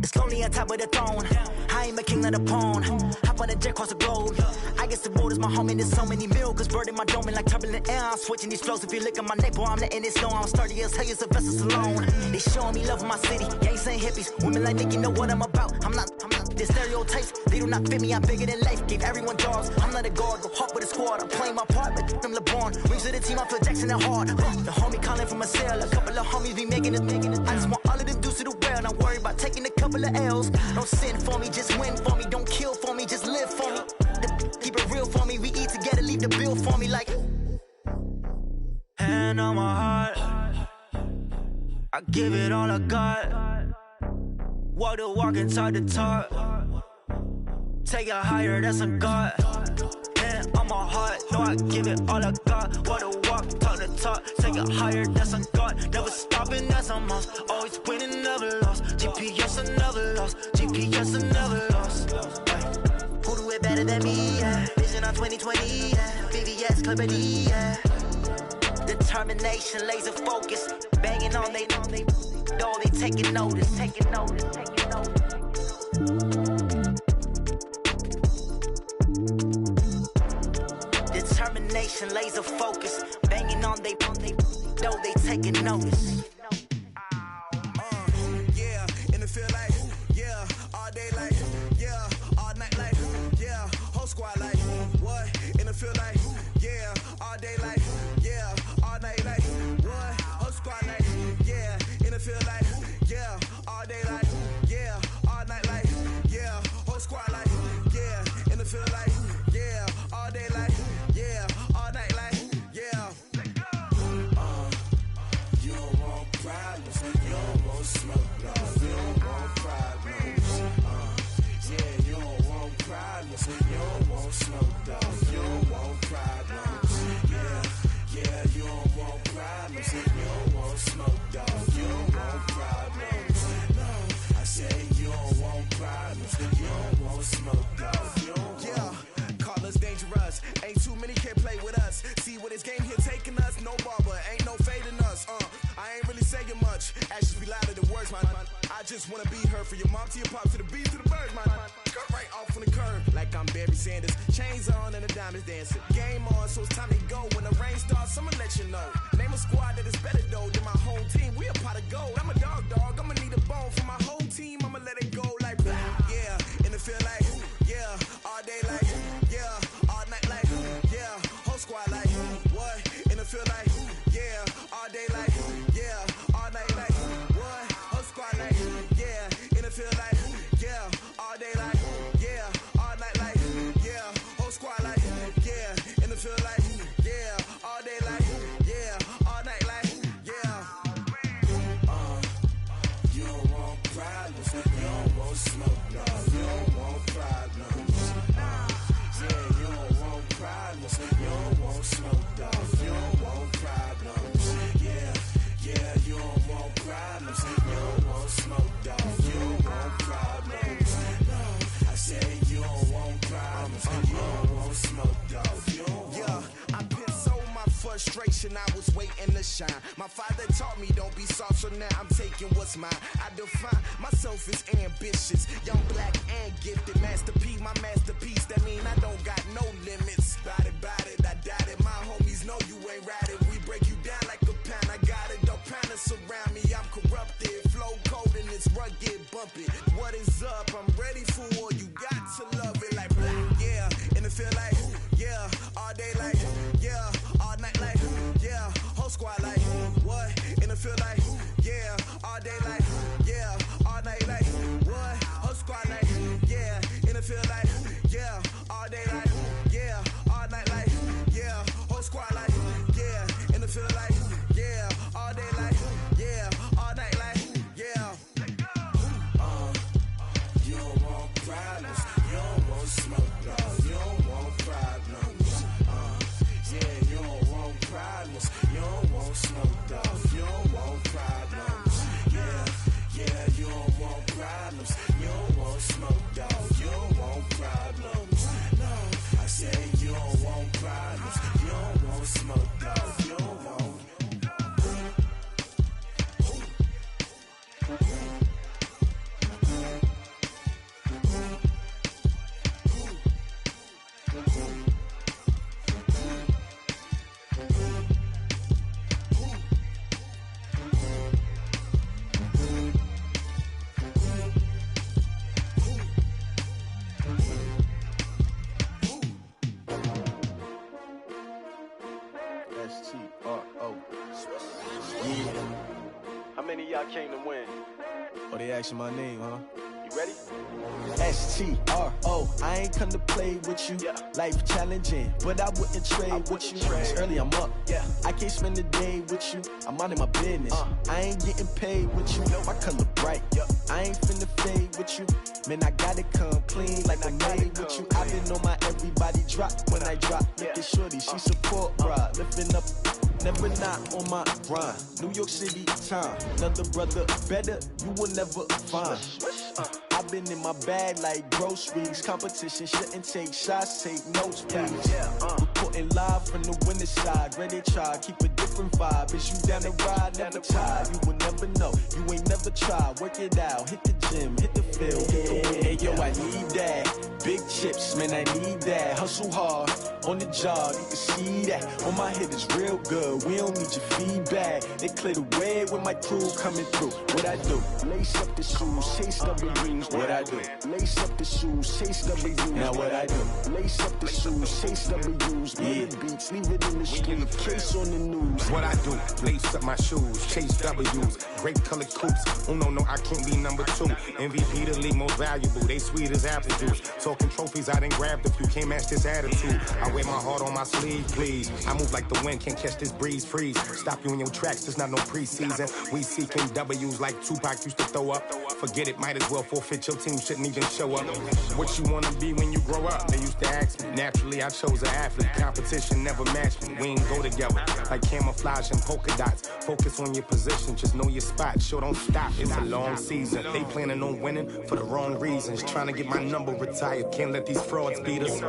It's lonely on top of the throne. I ain't a king of the pawn. Hop on a jet across the globe. I guess the road is my home and there's so many miracles. Bird in my dome and like turbulent air. I'm switching these flows. If you look at my neck, boy, I'm letting it slow. I'm sturdy as hell, it's a vessel alone. They showing me love in my city. Gangs and hippies. Women like Nick, you know what I'm about. I'm not the stereotypes. They do not fit me. I'm bigger than life. Gave everyone jobs. I'm not a guard. Go hard with a squad. I'm playing my part, but I'm LeBron. Wings of the team, I feel Jackson and hard. The homie calling from a cell. A couple of homies be making it. I just want all of them dudes to do well. Not worry about taking a couple of L's. Don't sin for me, just win for me. Don't kill for me, just live for me. Keep it real for me. We eat together, leave the bill for me like. Hand on my heart, I give it all I got. Walk the walk and talk the talk. Take it higher, that's a God. Hand on my heart, no, I give it all I got. Walk the walk, talk the talk. Take it higher, that's a God. Never stopping, that's a must. Always winning, never lost. GPS, I never lost. GPS, I never lost. Who do it better than me? Yeah. Vision on 2020. Yeah. VVS, Clarity. Yeah. Determination, laser focus. Banging on they door, they taking notice. Taking notice. Taking notice. Determination, laser focus. Banging on they door, they taking notice. Yeah, in the field like, yeah, all day like, yeah, all night like, yeah, whole squad like, what? In the field like, yeah, all day like, yeah, all night like, what? Whole squad like, yeah, in the field like, yeah, all day like, yeah, all night like, yeah, whole squad like, yeah, in the field want smoke, dog. You don't want problems. Yeah, you don't want problems. You don't want smoke, dog. You don't want problems. No, I say you don't want problems. You don't want smoke, dog. You don't call us dangerous. Ain't too many can play with us. See what this game here taking us. No barber, ain't no fading us. I ain't really saying much. Actions be louder than words, man. I just wanna be heard. For your mom to your pop, to the beat, to the birds, man. Cut right off on the curb, like I'm Barry Sanders. Chains on and the diamonds dancing. Game on, so it's time to go. When the rain starts, I'ma let you know. Name a squad that is better though than my home team. We a pot of gold. I'm a dog. I'ma need a bone for my whole team. I'ma let it go like yeah. And it feel like all day like all night like whole squad like what? And it feel like all day like all night like what? Whole squad like and it feel like all day like all night like whole squad like and it feel like all day like all night like you don't want problems, you don't want smoke, no, you don't want problems. You don't want problems, you don't want smoke, dog. You don't want problems. Yeah, you don't want problems. You don't want smoke, dog. You don't want problems. No, I say you don't want problems. You don't want smoke, dog. You don't want. I pissed so my frustration, I was waiting to shine. My father taught me don't be soft, so now I'm taking what's mine. I define myself as ambitious, young, black, and gifted. Masterpiece, my masterpiece. That mean I don't got no limits. Bout it, I doubt it. My homies know you ain't ratted. We break you down like a pound. I got it, don't pound us around me. I'm corrupted, flow cold and it's rugged, bumpy. What is up? I'm ready for war. You got to love it like and it feel like all day like all night like whole squad like what? And it feel like all day like all night like what? Whole squad like and it feel like all day like all night like whole squad like and it feel like all day like all night like you don't want problems, you don't want smoke, dog. You don't want problems. You don't want problems, you don't want smoke, dog. You don't want problems. Yeah, you don't want problems. You don't want smoke, dog. You don't want problems. No, I say you don't want problems. You don't want smoke, dog. You don't want. S-T-R-O. Yeah. How many of y'all came to win? Oh, they asking my name, huh? You ready? S-T-R-O. I ain't come to play with you. Life challenging, but I wouldn't trade with you. It's early, I'm up. I can't spend the day with you. I'm minding my business. I ain't getting paid with you. My color bright. I ain't finna fade with you. Man, I gotta come clean like I made with you. I been on my everybody drop when I drop. Look at shorty, she support, bruh. Lifting up, never not on my grind. New York City time. Another brother better, you will never find. I've been in my bag like groceries. Competition shouldn't take shots, take notes, please. Reporting live from the winning side. Ready to try, keep a different vibe. Is you down the ride, never tired. You will never know, you ain't never tried. Work it out, hit the gym, hit the field, hit the win. Hey yo, I need that. Big chips, man, I need that. Hustle hard, on the job, you can see that. On my head is real good, we don't need your feedback. They clear the way with my crew coming through. What I do? Lace up the shoes, chase W's. What I do? Lace up the shoes, chase W's. Now what I do? Lace up the shoes, chase W's. Million beats, leave it in the street, case on the news. What I do? Lace up my shoes, chase W's. Great colored coops. Oh no, I can't be number two. MVP the league most valuable. They sweet as apple juice. So Talking trophies, I done grabbed a few. Can't match this attitude. I wear my heart on my sleeve, please. I move like the wind, can't catch this breeze, freeze. Stop you in your tracks, there's not no preseason. We seeking W's like Tupac used to throw up. Forget it, might as well forfeit. Your team shouldn't even show up. What you wanna be when you grow up? They used to ask me. Naturally, I chose an athlete. Competition never matched me. We ain't go together like camouflage and polka dots. Focus on your position, just know your spot. Sure, don't stop. It's a long season. They planning on winning for the wrong reasons. Trying to get my number retired. Can't let these frauds beat us.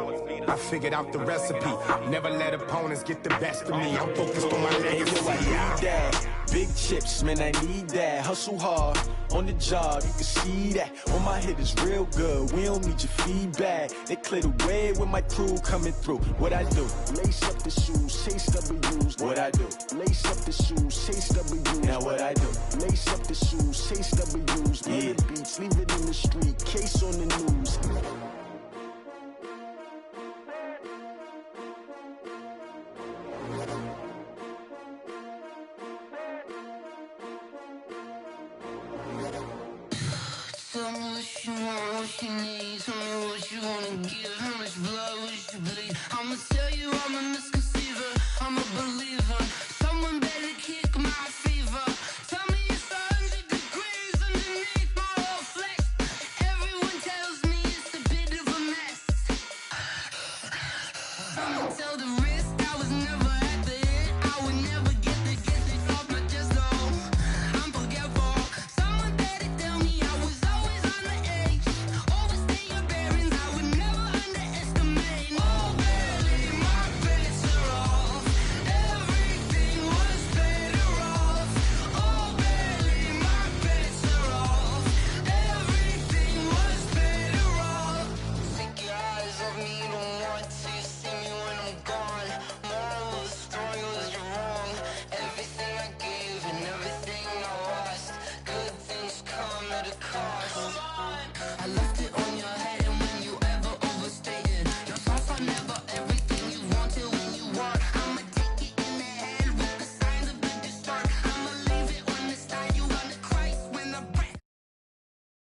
I figured out the recipe. Never let opponents get the best of me. I'm focused on my legacy. I need that. Big chips, man, I need that. Hustle hard on the job, you can see that. On my head is real good. We don't need your feedback. They clear the way with my crew coming through. What I do? Lace up the shoes, chase W's. What I do? Lace up the shoes, chase W's. Now what I do? Lace up the shoes, chase W's. Yeah. The beats, leave it in the street. Case on the news. Tell me what you want, what you need. Tell me what you wanna give. How much blood would you bleed? I'ma tell you I'm a misconceiver. I'm a believer. Someone better kick my fever. Tell me it's 100 degrees underneath my whole flesh. Everyone tells me it's a bit of a mess. I'ma tell the